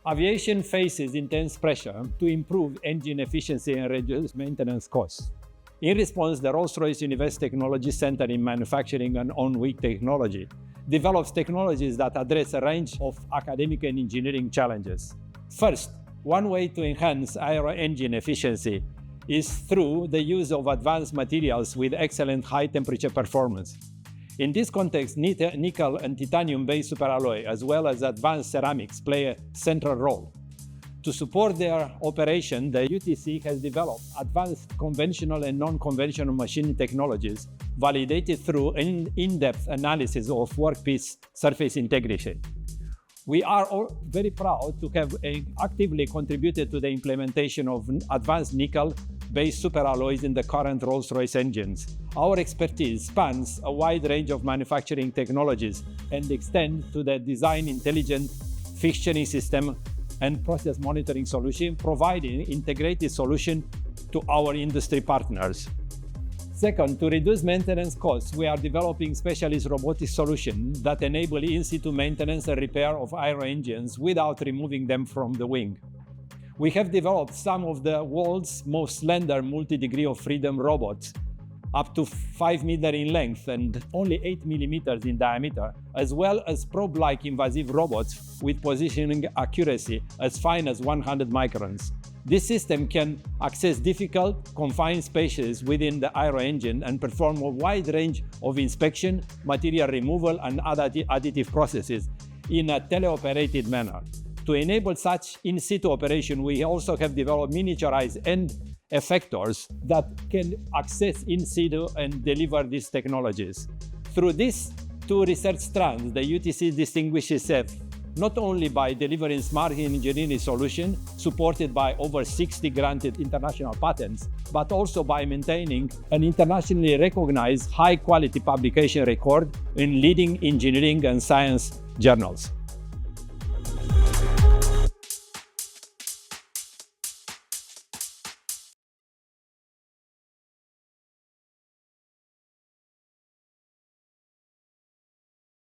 Aviation faces intense pressure to improve engine efficiency and reduce maintenance costs. In response, the Rolls-Royce University Technology Centre in Manufacturing and On-Wing Technology develops technologies that address a range of academic and engineering challenges. First, one way to enhance aero-engine efficiency is through the use of advanced materials with excellent high-temperature performance. In this context, nickel and titanium-based superalloy, as well as advanced ceramics, play a central role. To support their operation, the UTC has developed advanced conventional and non-conventional machining technologies validated through in-depth analysis of workpiece surface integrity. We are all very proud to have actively contributed to the implementation of advanced nickel-based superalloys in the current Rolls-Royce engines. Our expertise spans a wide range of manufacturing technologies and extends to the design intelligent fixturing system and process monitoring solution, providing integrated solution to our industry partners. Second, to reduce maintenance costs, we are developing specialist robotic solutions that enable in-situ maintenance and repair of aeroengines without removing them from the wing. We have developed some of the world's most slender multi-degree of freedom robots, up to 5 meters in length and only 8 millimeters in diameter, as well as probe-like invasive robots with positioning accuracy as fine as 100 microns. This system can access difficult, confined spaces within the aeroengine and perform a wide range of inspection, material removal, and additive processes in a teleoperated manner. To enable such in-situ operation, we also have developed miniaturized end effectors that can access in situ and deliver these technologies. Through these two research strands, the UTC distinguishes itself not only by delivering smart engineering solutions supported by over 60 granted international patents, but also by maintaining an internationally recognized high-quality publication record in leading engineering and science journals.